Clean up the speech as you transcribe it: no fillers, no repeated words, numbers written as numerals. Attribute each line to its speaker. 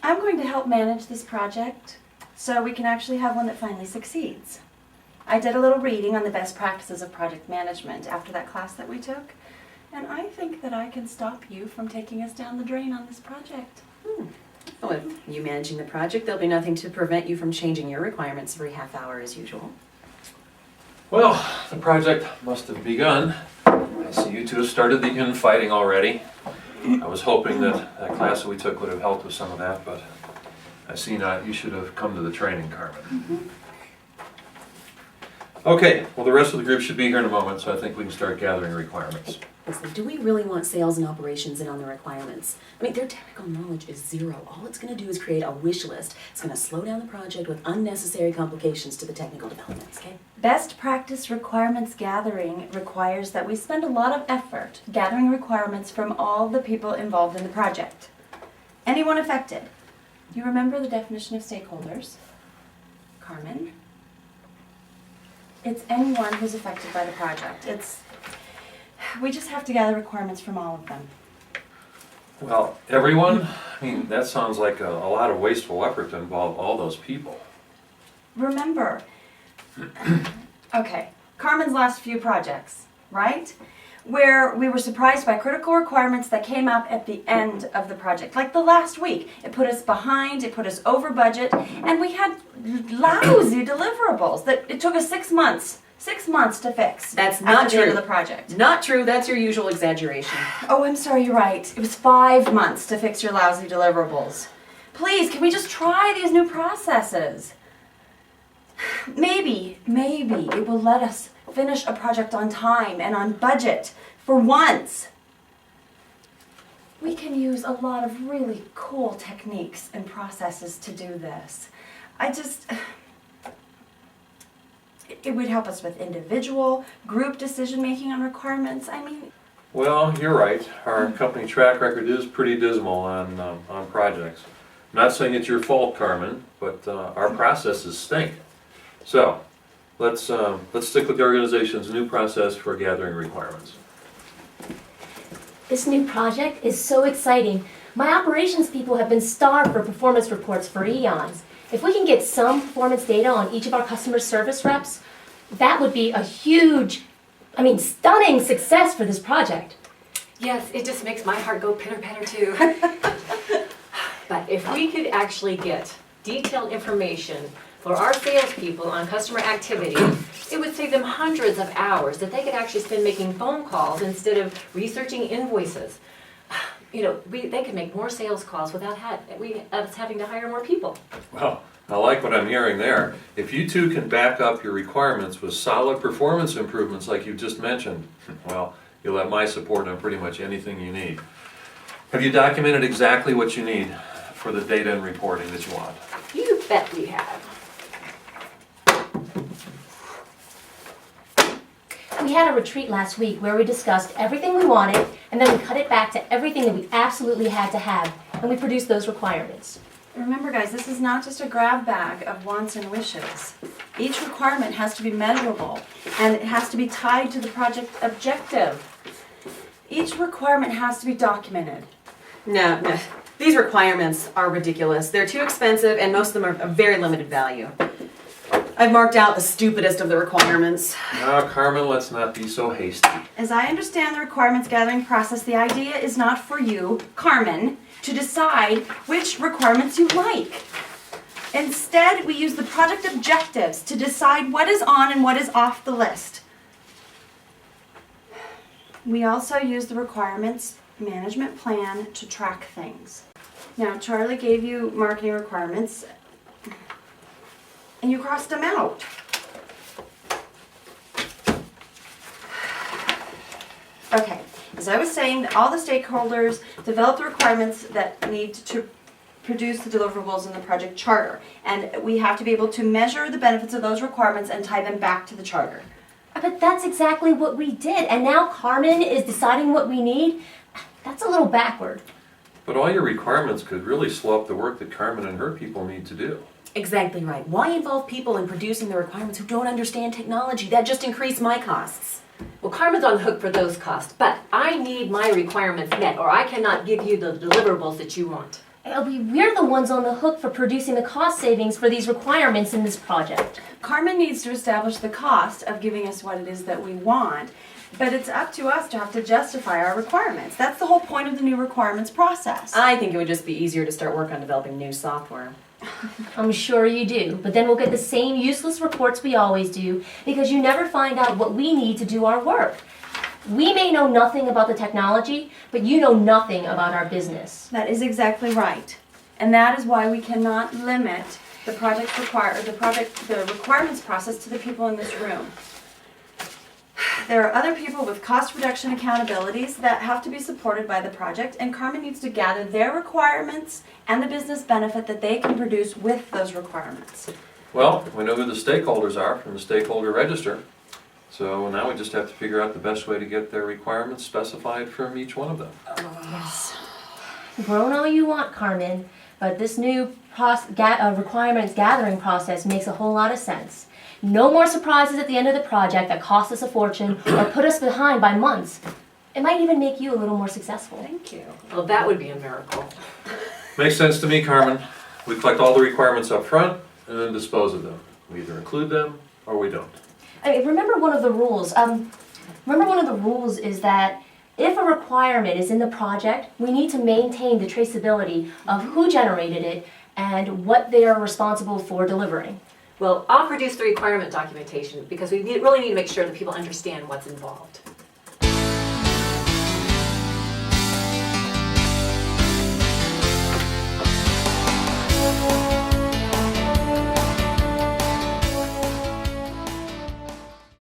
Speaker 1: I'm going to help manage this project so we can actually have one that finally succeeds. I did a little reading on the best practices of project management after that class that we took, and I think that I can stop you from taking us down the drain on this project.
Speaker 2: Well, with you managing the project, there'll be nothing to prevent you from changing your requirements every half hour as usual.
Speaker 3: Well, the project must have begun. I see you two have started the infighting already. I was hoping that that class that we took would have helped with some of that, but I see not. You should have come to the training, Carmen. Okay, well, the rest of the group should be here in a moment, so I think we can start gathering requirements.
Speaker 2: Listen, do we really want sales and operations in on the requirements? I mean, their technical knowledge is zero. All it's going to do is create a wish list. It's going to slow down the project with unnecessary complications to the technical developments, okay?
Speaker 1: Best practice requirements gathering requires that we spend a lot of effort gathering requirements from all the people involved in the project. Anyone affected. You remember the definition of stakeholders? Carmen? It's anyone who's affected by the project. We just have to gather requirements from all of them.
Speaker 3: Well, everyone? I mean, that sounds like a lot of wasteful effort to involve all those people.
Speaker 1: Remember, okay, Carmen's last few projects, right? Where we were surprised by critical requirements that came up at the end of the project. Like the last week, it put us behind, it put us over budget, and we had lousy deliverables that it took us 6 months. 6 months to fix.
Speaker 2: That's not
Speaker 1: at the end
Speaker 2: true.
Speaker 1: of the project.
Speaker 2: Not true. That's your usual exaggeration.
Speaker 1: Oh, I'm sorry, you're right. It was 5 months to fix your lousy deliverables. Please, can we just try these new processes? Maybe it will let us finish a project on time and on budget for once. We can use a lot of really cool techniques and processes to do this. It would help us with individual, group decision-making on requirements. I mean...
Speaker 3: Well, you're right. Our company track record is pretty dismal on projects. I'm not saying it's your fault, Carmen, but our processes stink. So, let's stick with the organization's new process for gathering requirements.
Speaker 4: This new project is so exciting. My operations people have been starved for performance reports for eons. If we can get some performance data on each of our customer service reps, that would be a huge, stunning success for this project.
Speaker 5: Yes, it just makes my heart go pitter-patter too. But if we could actually get detailed information for our salespeople on customer activity, it would save them hundreds of hours that they could actually spend making phone calls instead of researching invoices. They could make more sales calls without us having to hire more people.
Speaker 3: Well, I like what I'm hearing there. If you two can back up your requirements with solid performance improvements like you've just mentioned, well, you'll have my support on pretty much anything you need. Have you documented exactly what you need for the data and reporting that you want?
Speaker 5: You bet we have.
Speaker 4: We had a retreat last week where we discussed everything we wanted, and then we cut it back to everything that we absolutely had to have, and we produced those requirements.
Speaker 1: Remember, guys, this is not just a grab bag of wants and wishes. Each requirement has to be measurable, and it has to be tied to the project objective. Each requirement has to be documented.
Speaker 2: No. These requirements are ridiculous. They're too expensive, and most of them are of very limited value. I've marked out the stupidest of the requirements.
Speaker 3: Now, Carmen, let's not be so hasty.
Speaker 1: As I understand the requirements gathering process, the idea is not for you, Carmen, to decide which requirements you like. Instead, we use the project objectives to decide what is on and what is off the list. We also use the requirements management plan to track things. Now, Charlie gave you marketing requirements, and you crossed them out. Okay, as I was saying, all the stakeholders develop the requirements that need to produce the deliverables in the project charter. And we have to be able to measure the benefits of those requirements and tie them back to the charter.
Speaker 4: But that's exactly what we did, and now Carmen is deciding what we need. That's a little backward.
Speaker 3: But all your requirements could really slow up the work that Carmen and her people need to do.
Speaker 2: Exactly right. Why involve people in producing the requirements who don't understand technology? That just increased my costs.
Speaker 5: Well, Carmen's on the hook for those costs, but I need my requirements met or I cannot give you the deliverables that you want.
Speaker 4: We're the ones on the hook for producing the cost savings for these requirements in this project.
Speaker 1: Carmen needs to establish the cost of giving us what it is that we want, but it's up to us to have to justify our requirements. That's the whole point of the new requirements process.
Speaker 2: I think it would just be easier to start work on developing new software.
Speaker 4: I'm sure you do, but then we'll get the same useless reports we always do because you never find out what we need to do our work. We may know nothing about the technology, but you know nothing about our business.
Speaker 1: That is exactly right. And that is why we cannot limit the the requirements process to the people in this room. There are other people with cost reduction accountabilities that have to be supported by the project, and Carmen needs to gather their requirements and the business benefit that they can produce with those requirements.
Speaker 3: Well, we know who the stakeholders are from the stakeholder register. So now we just have to figure out the best way to get their requirements specified from each one of them.
Speaker 4: Groan all you want, Carmen, but this new requirements gathering process makes a whole lot of sense. No more surprises at the end of the project that cost us a fortune or put us behind by months. It might even make you a little more successful.
Speaker 1: Thank you.
Speaker 5: Well, that would be a miracle.
Speaker 3: Makes sense to me, Carmen. We collect all the requirements up front and then dispose of them. We either include them or we don't.
Speaker 4: I mean, remember one of the rules. Remember one of the rules is that if a requirement is in the project, we need to maintain the traceability of who generated it and what they are responsible for delivering.
Speaker 5: Well, I'll produce the requirement documentation because we really need to make sure that people understand what's involved.